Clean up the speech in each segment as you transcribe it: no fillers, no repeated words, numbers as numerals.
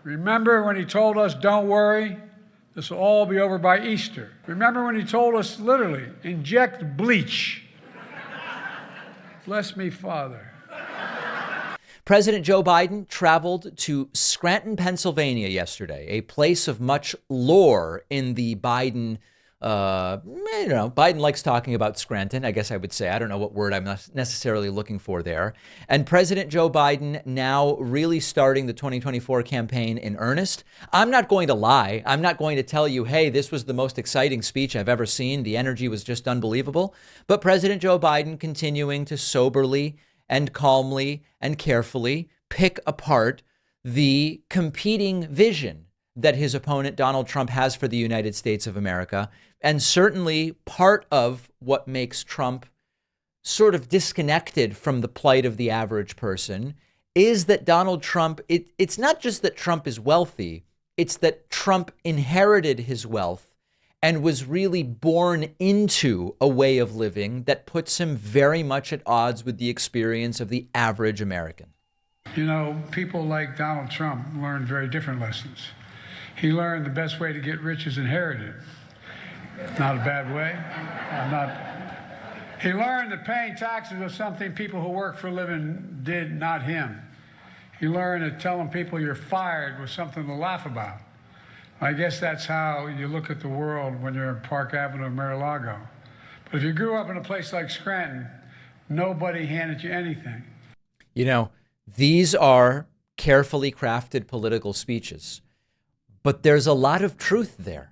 Remember when he told us, don't worry, this will all be over by Easter. Remember when he told us, literally, inject bleach. Bless me, Father. President Joe Biden traveled to Scranton, Pennsylvania yesterday, a place of much lore in the Biden. Biden likes talking about Scranton, I guess I would say. I don't know what word I'm necessarily looking for there. And President Joe Biden now really starting the 2024 campaign in earnest. I'm not going to lie. I'm not going to tell you, hey, this was the most exciting speech I've ever seen. The energy was just unbelievable. But President Joe Biden continuing to soberly and calmly and carefully pick apart the competing vision that his opponent, Donald Trump, has for the United States of America. And certainly part of what makes Trump sort of disconnected from the plight of the average person is that Donald Trump, it's not just that Trump is wealthy, it's that Trump inherited his wealth and was really born into a way of living that puts him very much at odds with the experience of the average American. You know, people like Donald Trump learn very different lessons. He learned the best way to get rich is inherited. Not a bad way. He learned that paying taxes was something people who work for a living did, not him. He learned that telling people you're fired was something to laugh about. I guess that's how you look at the world when you're in Park Avenue in Mar-a-Lago. But if you grew up in a place like Scranton, nobody handed you anything. You know, these are carefully crafted political speeches, but there's a lot of truth there.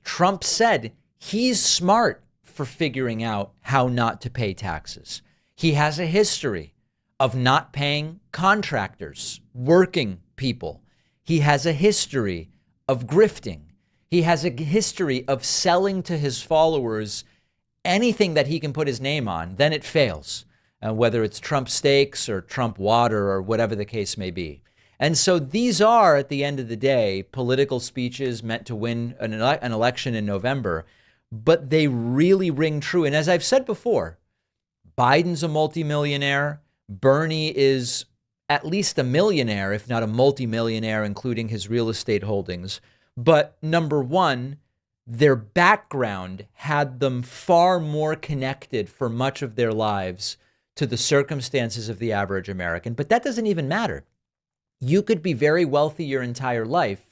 Trump said he's smart for figuring out how not to pay taxes. He has a history of not paying contractors, working people. He has a history of grifting. He has a history of selling to his followers anything that he can put his name on, then it fails, whether it's Trump steaks or Trump water or whatever the case may be. And so these are, at the end of the day, political speeches meant to win an election in November, but they really ring true. And as I've said before, Biden's a multimillionaire. Bernie is at least a millionaire, if not a multimillionaire, including his real estate holdings. But number one, their background had them far more connected for much of their lives to the circumstances of the average American. But that doesn't even matter. You could be very wealthy your entire life,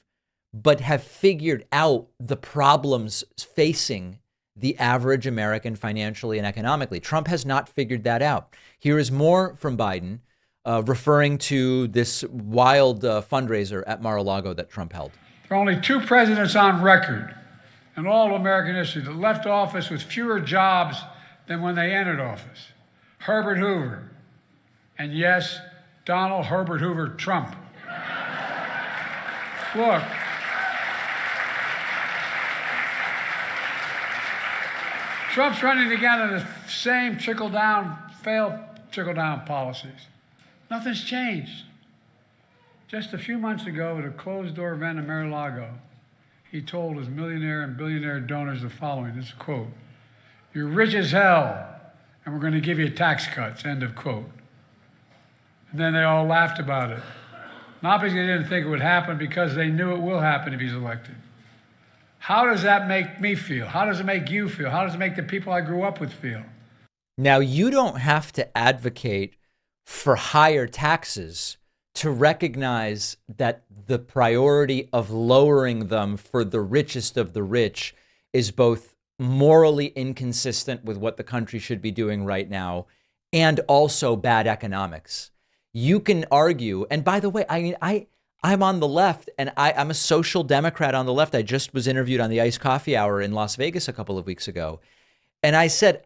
but have figured out the problems facing the average American financially and economically. Trump has not figured that out. Here is more from Biden referring to this wild fundraiser at Mar-a-Lago that Trump held. There are only two presidents on record in all of American history that left office with fewer jobs than when they entered office. Herbert Hoover, and yes, Donald Herbert Hoover Trump. Look, Trump's running again on the same failed trickle-down policies. Nothing's changed. Just a few months ago at a closed-door event in Mar-a-Lago, he told his millionaire and billionaire donors the following, this is a quote, "You're rich as hell, and we're going to give you tax cuts," end of quote. And then they all laughed about it. Not because they didn't think it would happen, because they knew it will happen if he's elected. How does that make me feel? How does it make you feel? How does it make the people I grew up with feel? Now, you don't have to advocate for higher taxes to recognize that the priority of lowering them for the richest of the rich is both morally inconsistent with what the country should be doing right now and also bad economics. You can argue, and by the way, I'm on the left, and I'm a social democrat on the left. I just was interviewed on the Iced Coffee Hour in Las Vegas a couple of weeks ago. And I said,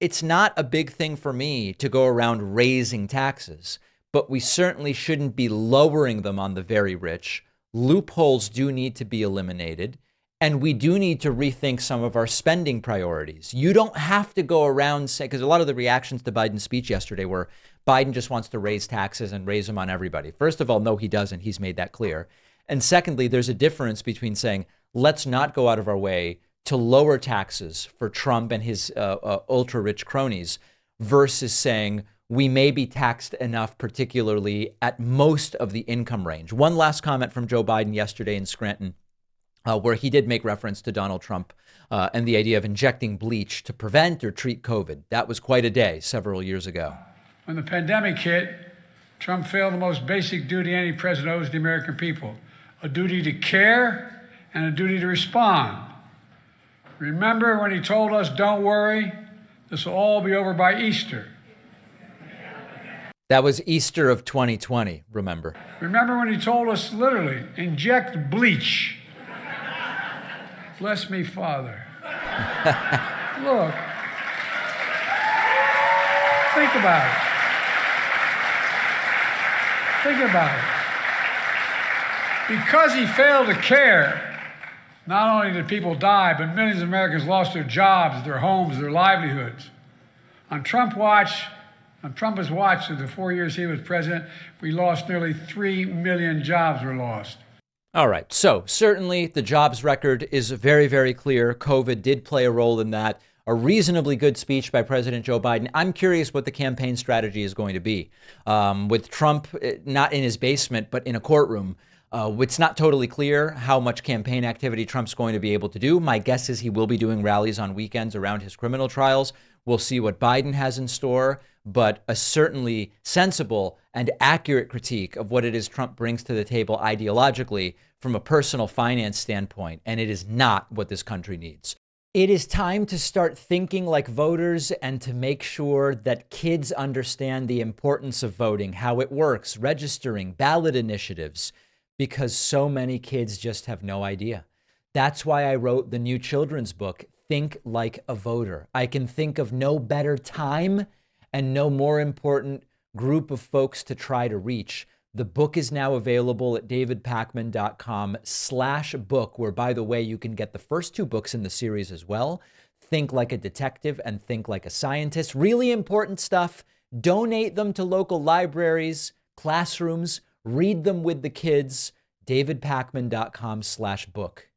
it's not a big thing for me to go around raising taxes, but we certainly shouldn't be lowering them on the very rich. Loopholes do need to be eliminated, and we do need to rethink some of our spending priorities. You don't have to go around saying, because a lot of the reactions to Biden's speech yesterday were, Biden just wants to raise taxes and raise them on everybody. First of all, no, he doesn't. He's made that clear. And secondly, there's a difference between saying, let's not go out of our way to lower taxes for Trump and his ultra-rich cronies versus saying, we may be taxed enough, particularly at most of the income range. One last comment from Joe Biden yesterday in Scranton, where he did make reference to Donald Trump and the idea of injecting bleach to prevent or treat COVID. That was quite a day several years ago. When the pandemic hit, Trump failed the most basic duty any president owes the American people, a duty to care and a duty to respond. Remember when he told us, don't worry, this will all be over by Easter. That was Easter of 2020, remember. Remember when he told us literally, inject bleach. Bless me, Father. Look, think about it. Think about it. Because he failed to care, not only did people die, but millions of Americans lost their jobs, their homes, their livelihoods. On Trump's watch, of the 4 years he was president, we lost nearly 3 million jobs were lost. All right. So certainly the jobs record is very, very clear. COVID did play a role in that. A reasonably good speech by President Joe Biden. I'm curious what the campaign strategy is going to be. With Trump not in his basement, but in a courtroom, it's not totally clear how much campaign activity Trump's going to be able to do. My guess is he will be doing rallies on weekends around his criminal trials. We'll see what Biden has in store, but a certainly sensible and accurate critique of what it is Trump brings to the table ideologically from a personal finance standpoint, and it is not what this country needs. It is time to start thinking like voters and to make sure that kids understand the importance of voting, how it works, registering, ballot initiatives, because so many kids just have no idea. That's why I wrote the new children's book, Think Like a Voter. I can think of no better time and no more important group of folks to try to reach. The book is now available at davidpakman.com/book, where, by the way, you can get the first 2 books in the series as well. Think Like a Detective and Think Like a Scientist. Really important stuff. Donate them to local libraries, classrooms, read them with the kids. davidpakman.com/book.